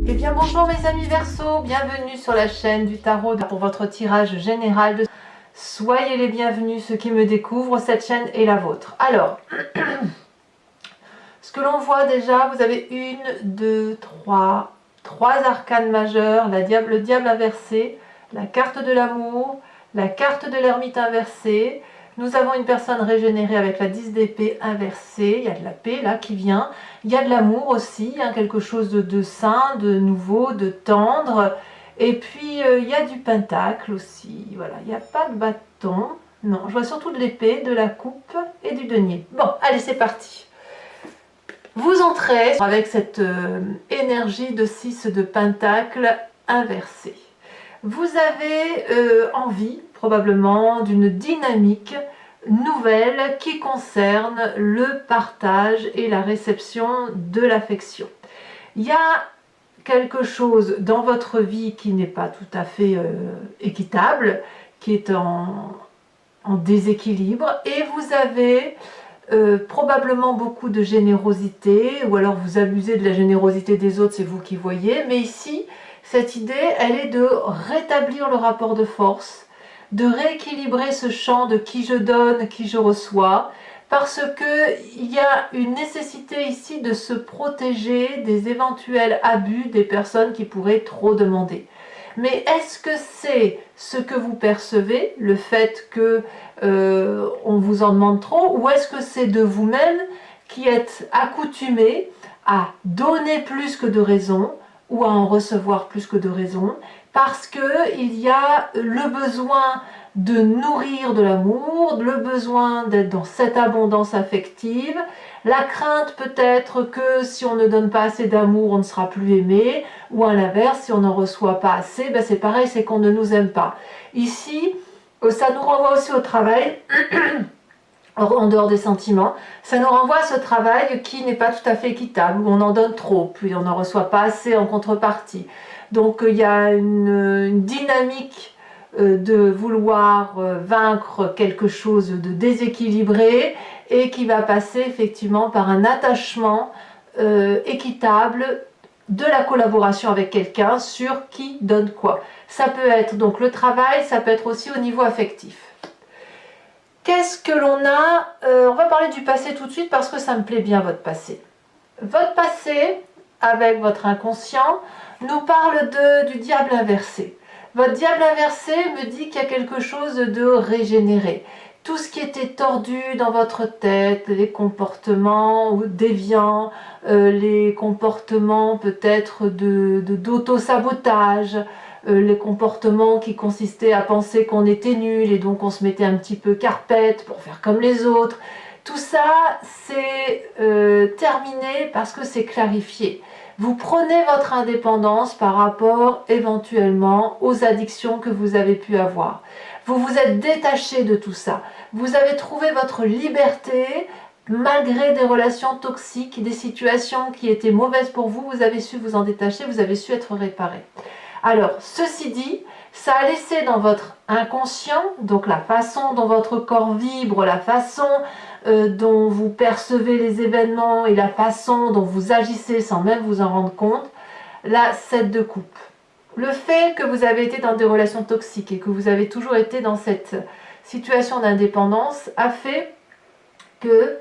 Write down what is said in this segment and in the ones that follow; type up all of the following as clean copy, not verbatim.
Eh bien bonjour mes amis Verseau, bienvenue sur la chaîne du tarot pour votre tirage général. Soyez les bienvenus ceux qui me découvrent, cette chaîne est la vôtre. Alors, ce que l'on voit déjà, vous avez trois arcanes majeures, le diable inversé, la carte de l'amour, la carte de l'ermite inversée. Nous avons une personne régénérée avec la 10 d'épée inversée, il y a de la paix là qui vient, il y a de l'amour aussi, hein, quelque chose de sain, de nouveau, de tendre, et puis il y a du pentacle aussi, voilà, il n'y a pas de bâton, non, je vois surtout de l'épée, de la coupe et du denier. Bon, allez c'est parti. Vous entrez avec cette énergie de 6 de pentacle inversé. Vous avez envie probablement d'une dynamique nouvelle qui concerne le partage et la réception de l'affection. Il y a quelque chose dans votre vie qui n'est pas tout à fait équitable, qui est en déséquilibre, et vous avez probablement beaucoup de générosité, ou alors vous abusez de la générosité des autres, c'est vous qui voyez, mais ici, cette idée, elle est de rétablir le rapport de force, de rééquilibrer ce champ de qui je donne, qui je reçois, parce qu'il y a une nécessité ici de se protéger des éventuels abus des personnes qui pourraient trop demander. Mais est-ce que c'est ce que vous percevez, le fait que on vous en demande trop, ou est-ce que c'est de vous-même qui êtes accoutumé à donner plus que de raison, ou à en recevoir plus que de raison, parce qu'il y a le besoin de nourrir de l'amour, le besoin d'être dans cette abondance affective, la crainte peut-être que si on ne donne pas assez d'amour, on ne sera plus aimé, ou à l'inverse, si on n'en reçoit pas assez, ben c'est pareil, c'est qu'on ne nous aime pas. Ici, ça nous renvoie aussi au travail, en dehors des sentiments, ça nous renvoie à ce travail qui n'est pas tout à fait équitable, où on en donne trop, puis on n'en reçoit pas assez en contrepartie. Donc il y a une dynamique de vouloir vaincre quelque chose de déséquilibré et qui va passer effectivement par un attachement équitable, de la collaboration avec quelqu'un sur qui donne quoi. Ça peut être donc le travail, ça peut être aussi au niveau affectif. Qu'est-ce que l'on a on va parler du passé tout de suite parce que ça me plaît bien votre passé. Votre passé, avec votre inconscient, nous parle du diable inversé. Votre diable inversé me dit qu'il y a quelque chose de régénéré. Tout ce qui était tordu dans votre tête, les comportements déviants, les comportements peut-être d'auto-sabotage, les comportements qui consistaient à penser qu'on était nul et donc on se mettait un petit peu carpette pour faire comme les autres. Tout ça, c'est terminé parce que c'est clarifié. Vous prenez votre indépendance par rapport éventuellement aux addictions que vous avez pu avoir. Vous vous êtes détaché de tout ça. Vous avez trouvé votre liberté malgré des relations toxiques, des situations qui étaient mauvaises pour vous. Vous avez su vous en détacher, vous avez su être réparé. Alors, ceci dit, ça a laissé dans votre inconscient, donc la façon dont votre corps vibre, la façon dont vous percevez les événements et la façon dont vous agissez sans même vous en rendre compte, la 7 de coupe. Le fait que vous avez été dans des relations toxiques et que vous avez toujours été dans cette situation d'indépendance a fait que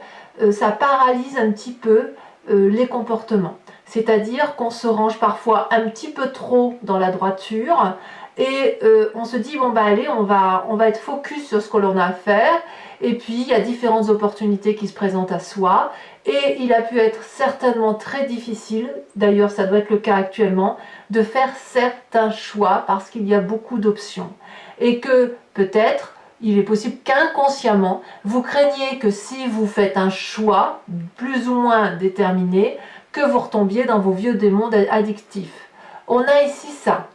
ça paralyse un petit peu les comportements. C'est-à-dire qu'on se range parfois un petit peu trop dans la droiture et on se dit bon bah allez on va être focus sur ce que l'on a à faire, et puis il y a différentes opportunités qui se présentent à soi et il a pu être certainement très difficile, d'ailleurs ça doit être le cas actuellement, de faire certains choix parce qu'il y a beaucoup d'options et que peut-être il est possible qu'inconsciemment vous craigniez que si vous faites un choix plus ou moins déterminé, que vous retombiez dans vos vieux démons addictifs. On a ici ça.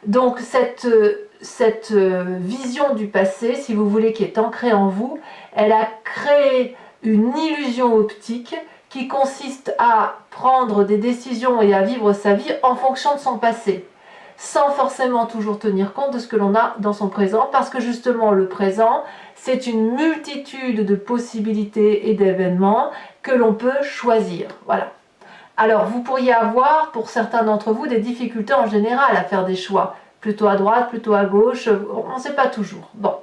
Donc cette vision du passé, si vous voulez, qui est ancrée en vous, elle a créé une illusion optique qui consiste à prendre des décisions et à vivre sa vie en fonction de son passé, sans forcément toujours tenir compte de ce que l'on a dans son présent, parce que justement le présent, c'est une multitude de possibilités et d'événements que l'on peut choisir. Voilà. Alors, vous pourriez avoir, pour certains d'entre vous, des difficultés en général à faire des choix. Plutôt à droite, plutôt à gauche, on ne sait pas toujours. Bon.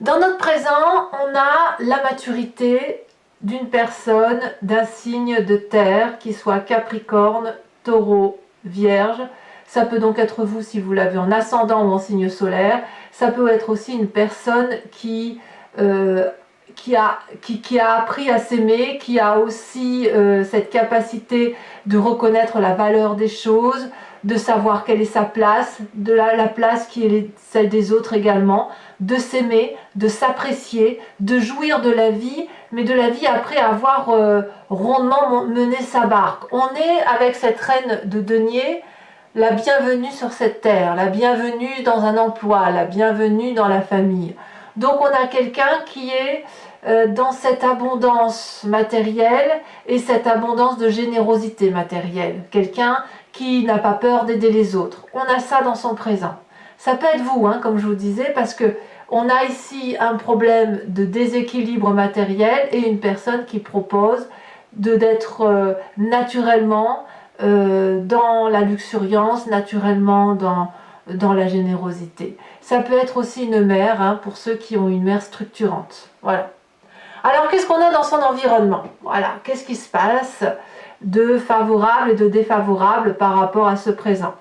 Dans notre présent, on a la maturité d'une personne d'un signe de terre, qui soit Capricorne, Taureau, Vierge. Ça peut donc être vous si vous l'avez en ascendant ou en signe solaire. Ça peut être aussi une personne qui a appris à s'aimer, qui a aussi cette capacité de reconnaître la valeur des choses, de savoir quelle est sa place, de la place qui est celle des autres également, de s'aimer, de s'apprécier, de jouir de la vie, mais de la vie après avoir rondement mené sa barque. On est avec cette reine de denier, la bienvenue sur cette terre, la bienvenue dans un emploi, la bienvenue dans la famille. Donc on a quelqu'un qui est dans cette abondance matérielle et cette abondance de générosité matérielle. Quelqu'un qui n'a pas peur d'aider les autres. On a ça dans son présent. Ça peut être vous, hein, comme je vous disais, parce que on a ici un problème de déséquilibre matériel et une personne qui propose d'être naturellement dans la luxuriance, naturellement dans la générosité. Ça peut être aussi une mère, hein, pour ceux qui ont une mère structurante. Voilà. Alors, qu'est-ce qu'on a dans son environnement? Voilà, qu'est-ce qui se passe de favorable et de défavorable par rapport à ce présent?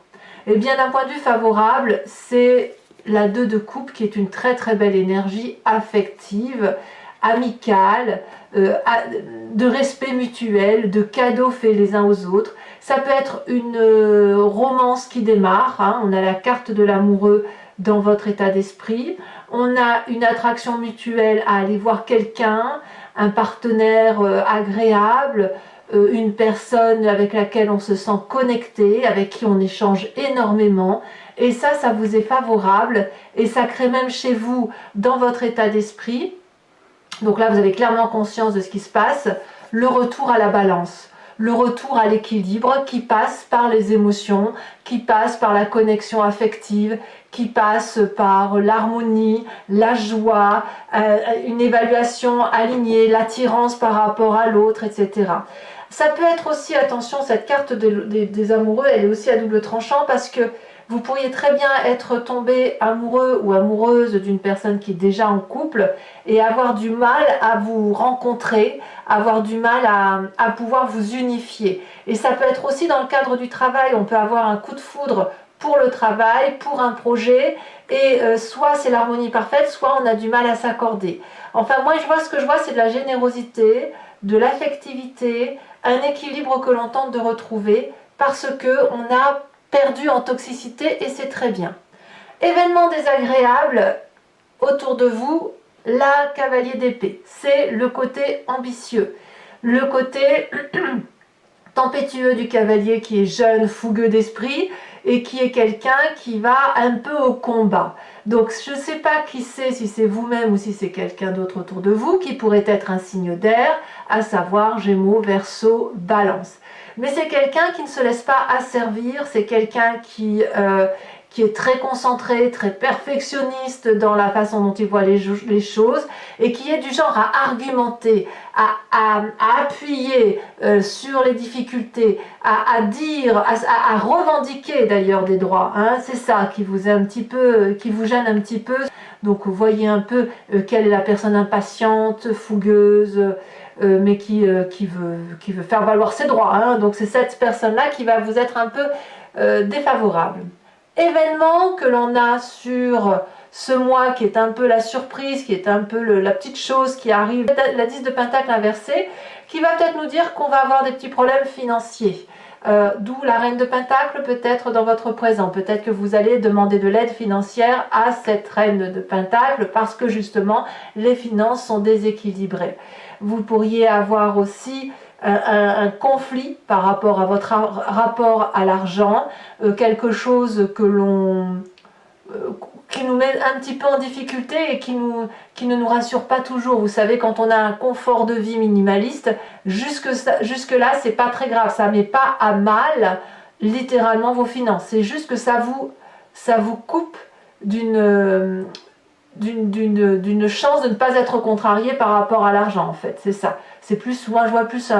Eh bien, d'un point de vue favorable, c'est la 2 de coupe qui est une très très belle énergie affective, amicale, de respect mutuel, de cadeaux faits les uns aux autres. Ça peut être une romance qui démarre, hein. On a la carte de l'amoureux dans votre état d'esprit. On a une attraction mutuelle à aller voir quelqu'un, un partenaire agréable, une personne avec laquelle on se sent connecté, avec qui on échange énormément. Et ça vous est favorable et ça crée même chez vous, dans votre état d'esprit, donc là vous avez clairement conscience de ce qui se passe, le retour à la balance. Le retour à l'équilibre qui passe par les émotions, qui passe par la connexion affective, qui passe par l'harmonie, la joie, une évaluation alignée, l'attirance par rapport à l'autre, etc. Ça peut être aussi, attention, cette carte des amoureux, elle est aussi à double tranchant parce que vous pourriez très bien être tombé amoureux ou amoureuse d'une personne qui est déjà en couple et avoir du mal à vous rencontrer, avoir du mal à pouvoir vous unifier. Et ça peut être aussi dans le cadre du travail, on peut avoir un coup de foudre pour le travail, pour un projet, et soit c'est l'harmonie parfaite, soit on a du mal à s'accorder. Enfin, moi, ce que je vois, c'est de la générosité, de l'affectivité, un équilibre que l'on tente de retrouver parce qu'on a perdu en toxicité et c'est très bien. Événement désagréable autour de vous, la cavalier d'épée. C'est le côté ambitieux, le côté tempétueux du cavalier qui est jeune, fougueux d'esprit et qui est quelqu'un qui va un peu au combat. Donc je ne sais pas qui c'est, si c'est vous-même ou si c'est quelqu'un d'autre autour de vous, qui pourrait être un signe d'air, à savoir Gémeaux, Verseau, Balance. Mais c'est quelqu'un qui ne se laisse pas asservir, c'est quelqu'un qui est très concentré, très perfectionniste dans la façon dont il voit les choses et qui est du genre à argumenter, à appuyer sur les difficultés, à dire, à revendiquer d'ailleurs des droits. Hein. C'est ça qui vous gêne un petit peu. Donc vous voyez un peu quelle est la personne impatiente, fougueuse, mais qui veut faire valoir ses droits. Hein. Donc c'est cette personne-là qui va vous être un peu défavorable. Événement que l'on a sur ce mois qui est un peu la surprise, qui est un peu la petite chose qui arrive, la 10 de Pentacle inversée, qui va peut-être nous dire qu'on va avoir des petits problèmes financiers. D'où la reine de Pentacle peut-être dans votre présent. Peut-être que vous allez demander de l'aide financière à cette reine de Pentacle parce que justement les finances sont déséquilibrées. Vous pourriez avoir aussi un conflit par rapport à votre rapport à l'argent, quelque chose qui nous met un petit peu en difficulté et qui ne nous rassure pas toujours. Vous savez, quand on a un confort de vie minimaliste, jusque-là, c'est pas très grave, ça met pas à mal littéralement vos finances. C'est juste que ça vous coupe d'une chance de ne pas être contrarié par rapport à l'argent, en fait. C'est ça. C'est plus, moi je vois plus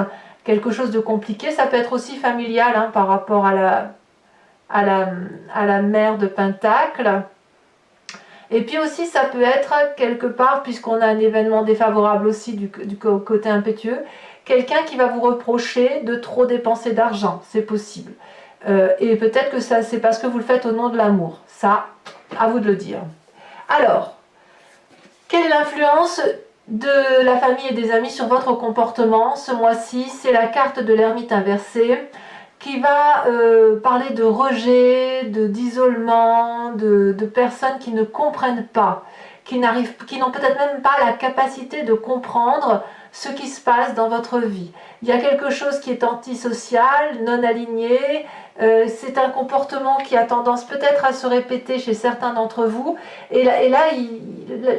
quelque chose de compliqué. Ça peut être aussi familial hein, par rapport à la mère de Pentacle. Et puis aussi ça peut être quelque part, puisqu'on a un événement défavorable aussi du côté impétueux, quelqu'un qui va vous reprocher de trop dépenser d'argent, c'est possible. Et peut-être que ça c'est parce que vous le faites au nom de l'amour. Ça, à vous de le dire. Alors, quelle est l'influence de la famille et des amis sur votre comportement ce mois-ci? C'est la carte de l'ermite inversée qui va parler de rejet, d'isolement, de personnes qui ne comprennent pas, qui n'ont peut-être même pas la capacité de comprendre ce qui se passe dans votre vie. Il y a quelque chose qui est antisocial, non aligné, c'est un comportement qui a tendance peut-être à se répéter chez certains d'entre vous, et là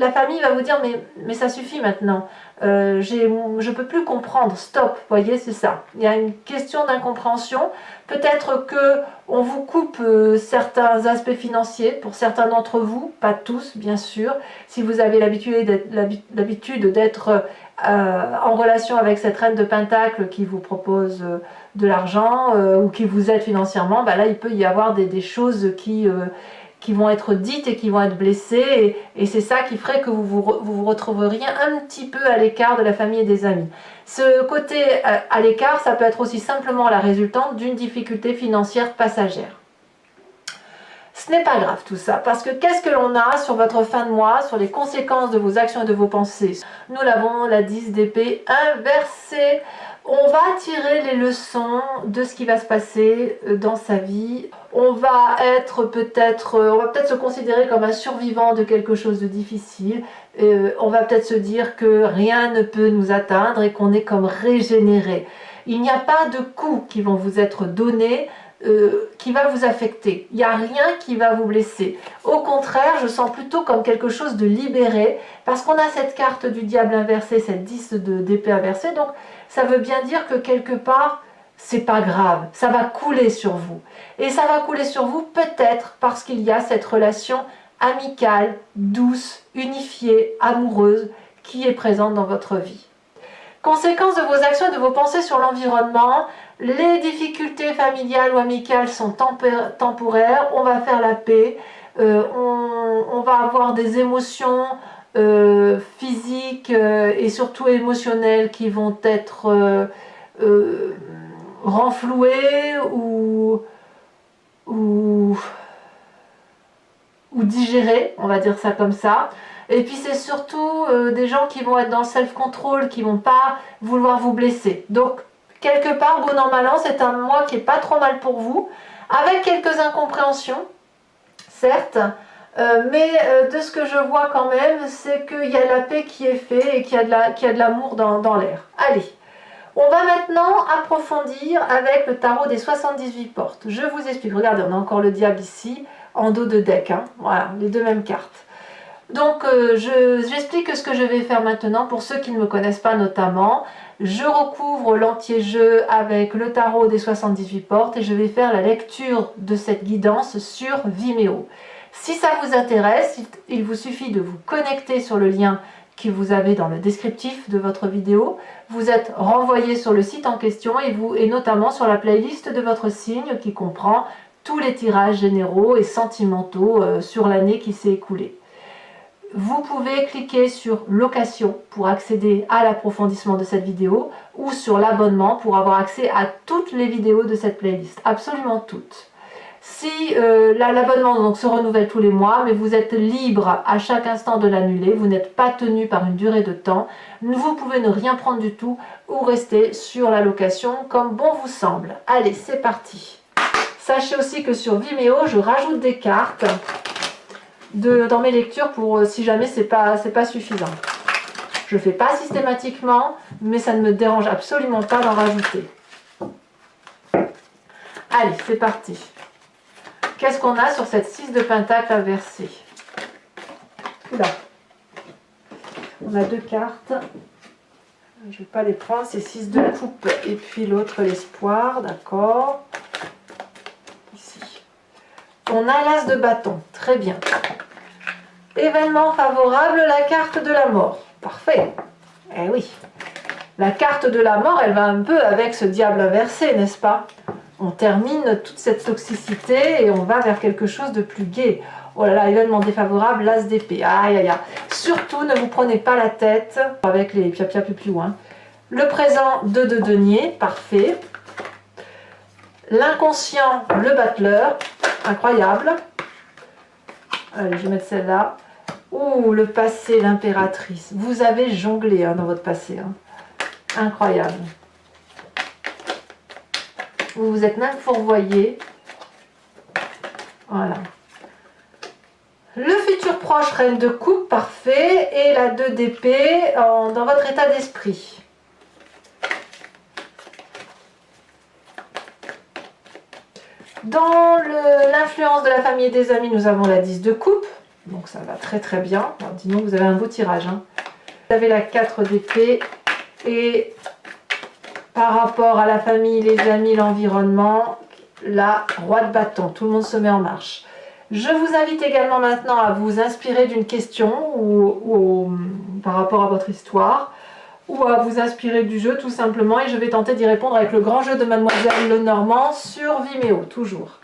la famille va vous dire mais ça suffit maintenant, je ne peux plus comprendre, stop, voyez, c'est ça. Il y a une question d'incompréhension, peut-être que on vous coupe certains aspects financiers pour certains d'entre vous, pas tous bien sûr, si vous avez l'habitude d'être en relation avec cette reine de Pentacle qui vous propose de l'argent ou qui vous aide financièrement, bah là il peut y avoir des choses qui vont être dites et qui vont être blessées, et c'est ça qui ferait que vous retrouveriez un petit peu à l'écart de la famille et des amis. Ce côté à l'écart, ça peut être aussi simplement la résultante d'une difficulté financière passagère. Ce n'est pas grave tout ça, parce que qu'est-ce que l'on a sur votre fin de mois, sur les conséquences de vos actions et de vos pensées? Nous l'avons, la 10 d'épée inversée. On va tirer les leçons de ce qui va se passer dans sa vie. On va peut-être se considérer comme un survivant de quelque chose de difficile. On va peut-être se dire que rien ne peut nous atteindre et qu'on est comme régénéré. Il n'y a pas de coups qui vont vous être donnés qui va vous affecter. Il n'y a rien qui va vous blesser. Au contraire, je sens plutôt comme quelque chose de libéré, parce qu'on a cette carte du diable inversé, cette 10 d'épée inversée, donc ça veut bien dire que quelque part, c'est pas grave, ça va couler sur vous. Et ça va couler sur vous peut-être parce qu'il y a cette relation amicale, douce, unifiée, amoureuse, qui est présente dans votre vie. Conséquences de vos actions et de vos pensées sur l'environnement, les difficultés familiales ou amicales sont temporaires, on va faire la paix, on va avoir des émotions physiques et surtout émotionnelles qui vont être renflouées ou digérées, on va dire ça comme ça. Et puis c'est surtout des gens qui vont être dans le self-control, qui vont pas vouloir vous blesser. Donc quelque part, bon an mal an, c'est un mois qui est pas trop mal pour vous, avec quelques incompréhensions, certes, mais de ce que je vois quand même, c'est qu'il y a la paix qui est faite et qu'il y a de l'amour dans l'air. Allez, on va maintenant approfondir avec le tarot des 78 portes. Je vous explique, regardez, on a encore le diable ici, en dos de deck, hein. Voilà, les deux mêmes cartes. Donc j'explique ce que je vais faire maintenant pour ceux qui ne me connaissent pas notamment. Je recouvre l'anti-jeu avec le tarot des 78 portes et je vais faire la lecture de cette guidance sur Vimeo. Si ça vous intéresse, il vous suffit de vous connecter sur le lien que vous avez dans le descriptif de votre vidéo. Vous êtes renvoyé sur le site en question et notamment sur la playlist de votre signe qui comprend tous les tirages généraux et sentimentaux sur l'année qui s'est écoulée. Vous pouvez cliquer sur location pour accéder à l'approfondissement de cette vidéo ou sur l'abonnement pour avoir accès à toutes les vidéos de cette playlist, absolument toutes. Si l'abonnement donc se renouvelle tous les mois, mais vous êtes libre à chaque instant de l'annuler, vous n'êtes pas tenu par une durée de temps, vous pouvez ne rien prendre du tout ou rester sur la location comme bon vous semble. Allez, c'est parti. Sachez aussi que sur Vimeo, je rajoute des cartes dans mes lectures pour si jamais c'est pas suffisant. Je ne fais pas systématiquement, mais ça ne me dérange absolument pas d'en rajouter. Allez, c'est parti. Qu'est-ce qu'on a sur cette 6 de Pentacle inversée? Oula. On a deux cartes. Je ne vais pas les prendre, c'est 6 de coupe et puis l'autre l'espoir, d'accord. Ici. On a l'as de bâton, très bien. Événement favorable, la carte de la mort. Parfait. Eh oui. La carte de la mort, elle va un peu avec ce diable inversé, n'est-ce pas? On termine toute cette toxicité et on va vers quelque chose de plus gai. Oh là là, événement défavorable, l'as d'épée. Aïe aïe aïe. Surtout, ne vous prenez pas la tête avec les pia-pia piou. Le présent, 2 de denier, parfait. L'inconscient, le battleur, incroyable. Allez, je vais mettre celle-là. Ouh, le passé, l'impératrice. Vous avez jonglé dans votre passé. Incroyable. Vous vous êtes même fourvoyé. Voilà. Le futur proche, reine de coupe, parfait. Et la 2 d'épée dans votre état d'esprit. Dans l'influence de la famille et des amis, nous avons la 10 de coupe. Donc ça va très très bien. Alors, dis donc, vous avez un beau tirage. Vous avez la 4 d'épée. Et par rapport à la famille, les amis, l'environnement, la roi de bâton. Tout le monde se met en marche. Je vous invite également maintenant à vous inspirer d'une question par rapport à votre histoire, ou à vous inspirer du jeu tout simplement, et je vais tenter d'y répondre avec le grand jeu de Mademoiselle Lenormand sur Vimeo, toujours.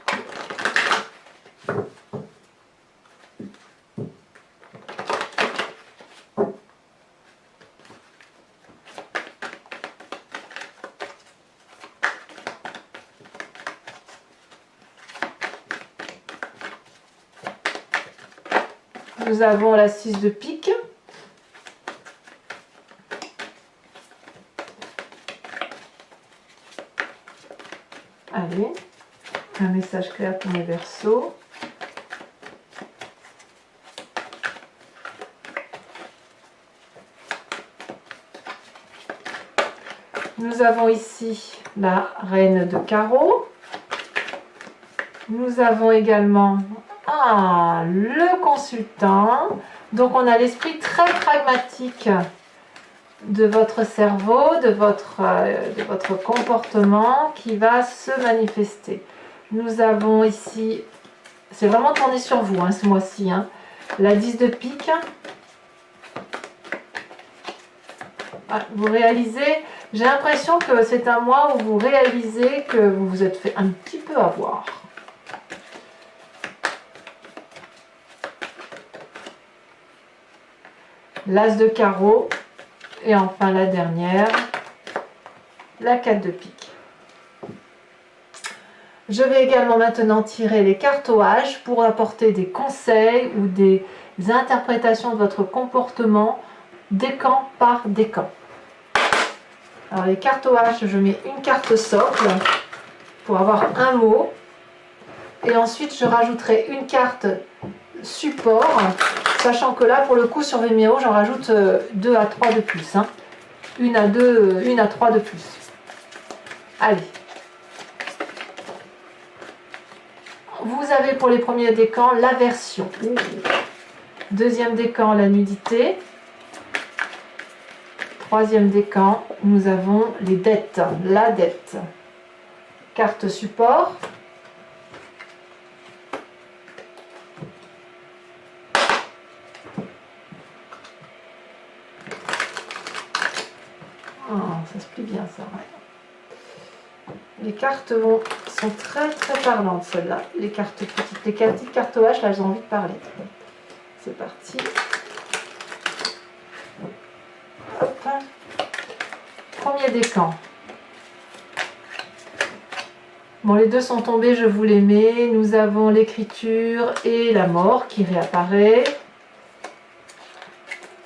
Nous avons la 6 de pique. Allez, un message clair pour mes Verseaux. Nous avons ici la reine de carreau. Nous avons également le consultant. Donc on a l'esprit très pragmatique de votre cerveau, de votre comportement qui va se manifester. Nous avons ici, c'est vraiment tourné sur vous ce mois-ci, la 10 de pique. Vous réalisez, j'ai l'impression que c'est un mois où vous réalisez que vous vous êtes fait un petit peu avoir. L'as de carreau. Et enfin la dernière, la 4 de pique. Je vais également maintenant tirer les cartes au H pour apporter des conseils ou des interprétations de votre comportement décan par décan. Alors les cartes au H, je mets une carte socle pour avoir un mot. Et ensuite je rajouterai une carte support, sachant que là pour le coup sur Vimeo j'en rajoute 2 à 3 de plus, 1 à 3 de plus. Allez, vous avez pour les premiers décans l'aversion, deuxième décan la nudité, troisième décan nous avons les dettes, la dette, carte support. Ça se plie bien ça. Ouais. Les cartes sont très très parlantes celles-là. Les cartes petites, les petites cartes H, là j'ai envie de parler. C'est parti. Hop. Premier décan. Bon, les deux sont tombés, je vous les mets. Nous avons l'écriture et la mort qui réapparaît.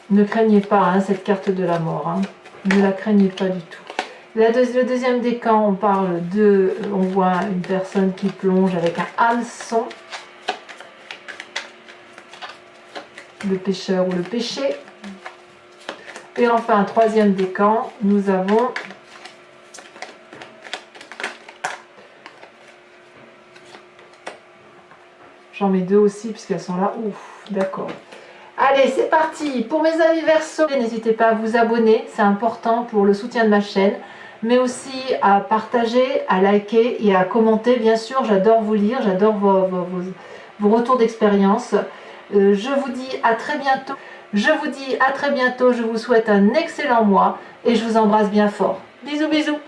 Ne craignez pas cette carte de la mort. Ne la craignez pas du tout. Le deuxième décan, on voit une personne qui plonge avec un hameçon. Le pêcheur ou le péché. Et enfin, troisième décan, nous avons j'en mets 2 aussi puisqu'elles sont là. Ouf, d'accord. Allez, c'est parti. Pour mes amis Verseaux, n'hésitez pas à vous abonner, c'est important pour le soutien de ma chaîne, mais aussi à partager, à liker et à commenter. Bien sûr, j'adore vous lire, j'adore vos retours d'expérience. Je vous dis à très bientôt. Je vous dis à très bientôt, je vous souhaite un excellent mois et je vous embrasse bien fort. Bisous bisous.